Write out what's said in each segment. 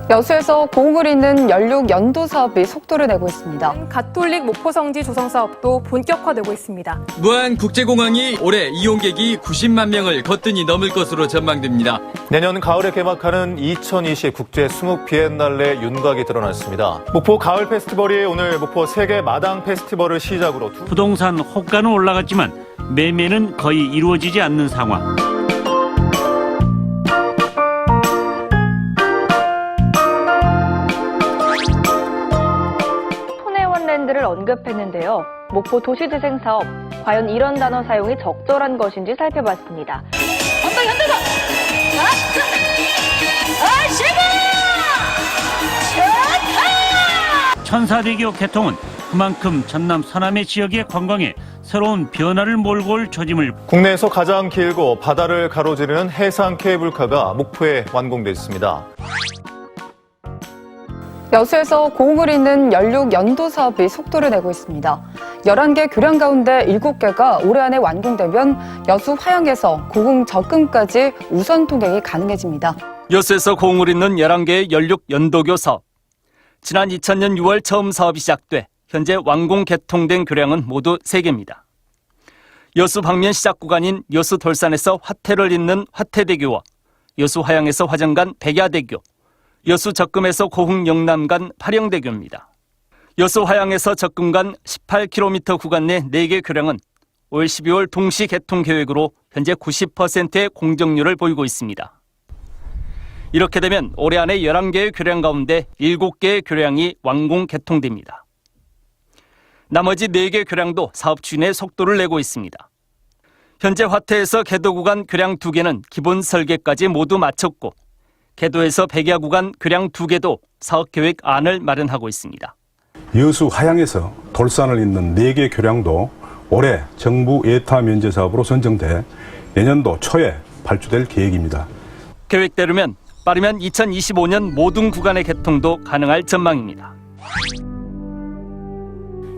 여수에서 고흥을 잇는 연륙 연도 사업이 속도를 내고 있습니다. 가톨릭 목포성지 조성 사업도 본격화되고 있습니다. 무안국제공항이 올해 이용객이 90만 명을 거뜬히 넘을 것으로 전망됩니다. 내년 가을에 개막하는 2020 국제 스묵 비엔날레 윤곽이 드러났습니다. 목포 가을 페스티벌이 오늘 목포 세계 마당 페스티벌을 시작으로 부동산 호가는 올라갔지만 매매는 거의 이루어지지 않는 상황. 를 언급했는데요. 목포 도시재생 사업, 과연 이런 단어 사용이 적절한 것인지 살펴봤습니다. 천사대교 개통은 그만큼 전남 서남의 지역의 관광에 새로운 변화를 몰고 올 조짐을. 국내에서 가장 길고 바다를 가로지르는 해상 케이블카가 목포에 완공됐습니다. 여수에서 고흥을 잇는 연륙 연도 사업이 속도를 내고 있습니다. 11개 교량 가운데 7개가 올해 안에 완공되면 여수 화양에서 고흥 접근까지 우선 통행이 가능해집니다. 여수에서 고흥을 잇는 11개의 연륙 연도교 사업. 지난 2000년 6월 처음 사업이 시작돼 현재 완공 개통된 교량은 모두 3개입니다. 여수 방면 시작 구간인 여수 돌산에서 화태를 잇는 화태대교와 여수 화양에서 화정 간 백야대교, 여수 적금에서 고흥 영남 간 파령대교입니다. 여수 화양에서 적금 간 18km 구간 내 4개 교량은 올 12월 동시 개통 계획으로 현재 90%의 공정률을 보이고 있습니다. 이렇게 되면 올해 안에 11개의 교량 가운데 7개의 교량이 완공 개통됩니다. 나머지 4개 교량도 사업 추진에 속도를 내고 있습니다. 현재 화태에서 개도 구간 교량 2개는 기본 설계까지 모두 마쳤고 개도에서 백야 구간 교량 2개도 사업계획 안을 마련하고 있습니다. 여수 하양에서 돌산을 잇는 4개 교량도 올해 정부 예타 면제 사업으로 선정돼 내년도 초에 발주될 계획입니다. 계획대로면 빠르면 2025년 모든 구간의 개통도 가능할 전망입니다.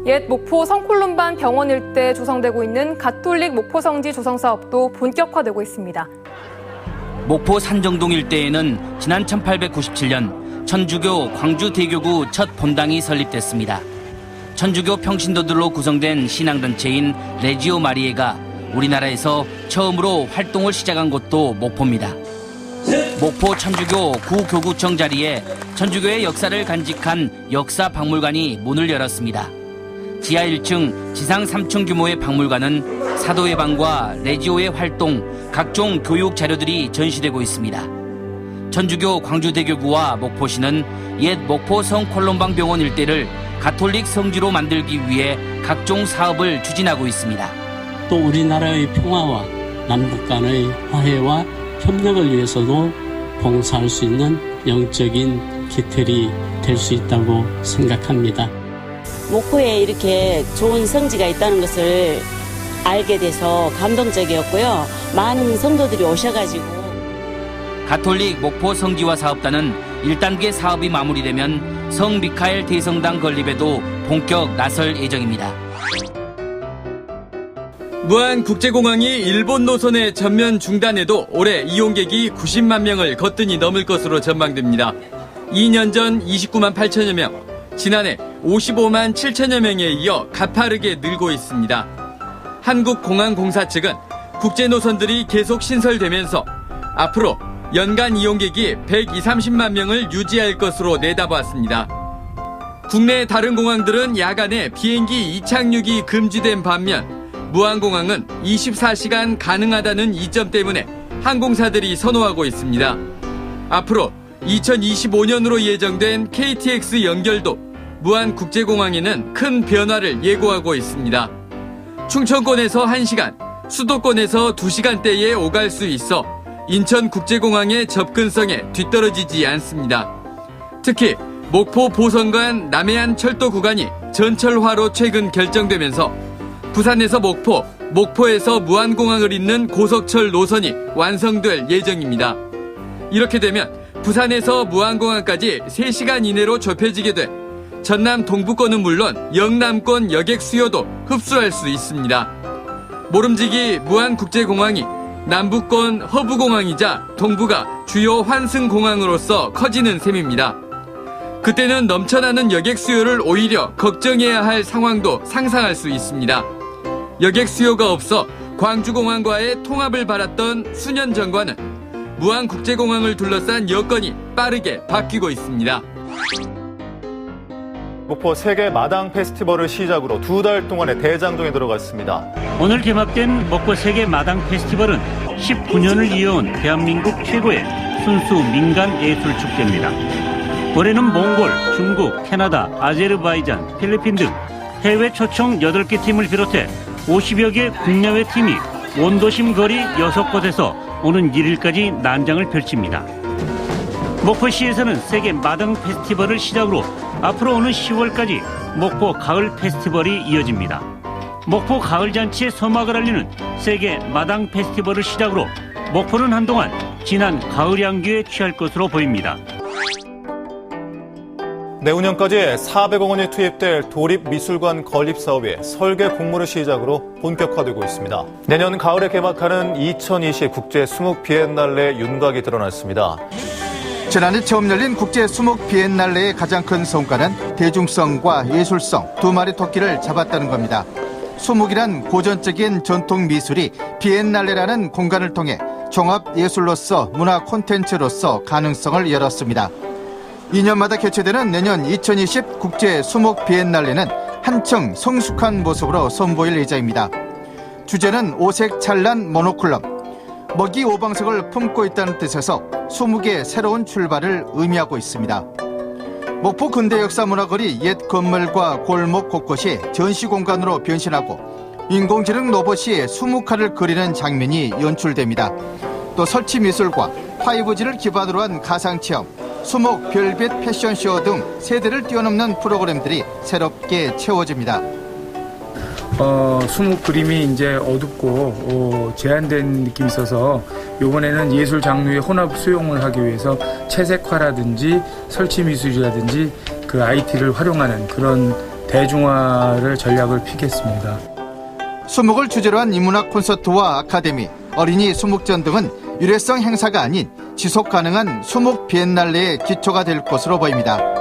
옛 목포 성콜롬반 병원 일대 조성되고 있는 가톨릭 목포성지 조성 사업도 본격화되고 있습니다. 목포 산정동 일대에는 지난 1897년 천주교 광주대교구 첫 본당이 설립됐습니다. 천주교 평신도들로 구성된 신앙단체인 레지오 마리에가 우리나라에서 처음으로 활동을 시작한 곳도 목포입니다. 목포 천주교 구교구청 자리에 천주교의 역사를 간직한 역사박물관이 문을 열었습니다. 지하 1층, 지상 3층 규모의 박물관은 사도의 방과 레지오의 활동, 각종 교육 자료들이 전시되고 있습니다. 천주교 광주대교구와 목포시는 옛 목포 성콜롬방 병원 일대를 가톨릭 성지로 만들기 위해 각종 사업을 추진하고 있습니다. 또 우리나라의 평화와 남북 간의 화해와 협력을 위해서도 봉사할 수 있는 영적인 기틀이 될 수 있다고 생각합니다. 목포에 이렇게 좋은 성지가 있다는 것을 알게 돼서 감동적이었고요. 많은 성도들이 오셔가지고. 가톨릭 목포 성지화 사업단은 1단계 사업이 마무리되면 성 미카엘 대성당 건립에도 본격 나설 예정입니다. 무안국제공항이 일본 노선의 전면 중단에도 올해 이용객이 90만 명을 거뜬히 넘을 것으로 전망됩니다. 2년 전 29만 8천여 명, 지난해 55만 7천여 명에 이어 가파르게 늘고 있습니다. 한국공항공사 측은 국제 노선들이 계속 신설되면서 앞으로 연간 이용객이 120~130만 명을 유지할 것으로 내다봤습니다. 국내 다른 공항들은 야간에 비행기 이착륙이 금지된 반면 무안공항은 24시간 가능하다는 이점 때문에 항공사들이 선호하고 있습니다. 앞으로 2025년으로 예정된 KTX 연결도 무안국제공항에는 큰 변화를 예고하고 있습니다. 충청권에서 1시간, 수도권에서 2시간대에 오갈 수 있어 인천국제공항의 접근성에 뒤떨어지지 않습니다. 특히 목포 보성간 남해안 철도 구간이 전철화로 최근 결정되면서 부산에서 목포, 목포에서 무안공항을 잇는 고속철 노선이 완성될 예정입니다. 이렇게 되면 부산에서 무안공항까지 3시간 이내로 좁혀지게 돼 전남 동부권은 물론 영남권 여객 수요도 흡수할 수 있습니다. 모름지기 무안국제공항이 남부권 허브공항이자 동부가 주요 환승공항으로서 커지는 셈입니다. 그때는 넘쳐나는 여객 수요를 오히려 걱정해야 할 상황도 상상할 수 있습니다. 여객 수요가 없어 광주공항과의 통합을 바랐던 수년 전과는 무안국제공항을 둘러싼 여건이 빠르게 바뀌고 있습니다. 목포 세계 마당 페스티벌을 시작으로 2달 동안의 대장정에 들어갔습니다. 오늘 개막된 먹고 세계 마당 페스티벌은 19년을 이어온 대한민국 최고의 순수 민간 예술 축제입니다. 올해는 몽골, 중국, 캐나다, 아제르바이잔, 필리핀 등 해외 초청 8개 팀을 비롯해 50여 개 국내외 팀이 원도심 거리 6곳에서 오는 1일까지 난장을 펼칩니다. 목포시에서는 세계 마당 페스티벌을 시작으로 앞으로 오는 10월까지 목포 가을 페스티벌이 이어집니다. 목포 가을잔치의 서막을 알리는 세계 마당 페스티벌을 시작으로 목포는 한동안 진한 가을 향기에 취할 것으로 보입니다. 내후년까지 400억 원이 투입될 도립미술관 건립 사업이 설계 공모를 시작으로 본격화되고 있습니다. 내년 가을에 개막하는 2020 국제 수묵 비엔날레 윤곽이 드러났습니다. 지난해 처음 열린 국제 수묵 비엔날레의 가장 큰 성과는 대중성과 예술성 두 마리 토끼를 잡았다는 겁니다. 수묵이란 고전적인 전통 미술이 비엔날레라는 공간을 통해 종합 예술로서 문화 콘텐츠로서 가능성을 열었습니다. 2년마다 개최되는 내년 2020 국제 수묵 비엔날레는 한층 성숙한 모습으로 선보일 예정입니다. 주제는 오색 찬란 모노클럼. 먹이 오방색을 품고 있다는 뜻에서 수묵의 새로운 출발을 의미하고 있습니다. 목포 근대역사문화거리 옛 건물과 골목 곳곳이 전시공간으로 변신하고 인공지능 로봇이 수묵화를 그리는 장면이 연출됩니다. 또 설치미술과 5G를 기반으로 한 가상체험, 수묵 별빛 패션쇼 등 세대를 뛰어넘는 프로그램들이 새롭게 채워집니다. 수묵 그림이 이제 어둡고 제한된 느낌이 있어서 이번에는 예술 장르의 혼합 수용을 하기 위해서 채색화라든지 설치 미술이라든지 그 IT를 활용하는 그런 대중화를 전략을 피겠습니다. 수묵을 주제로 한 인문학 콘서트와 아카데미, 어린이 수묵전 등은 일회성 행사가 아닌 지속 가능한 수묵 비엔날레의 기초가 될 것으로 보입니다.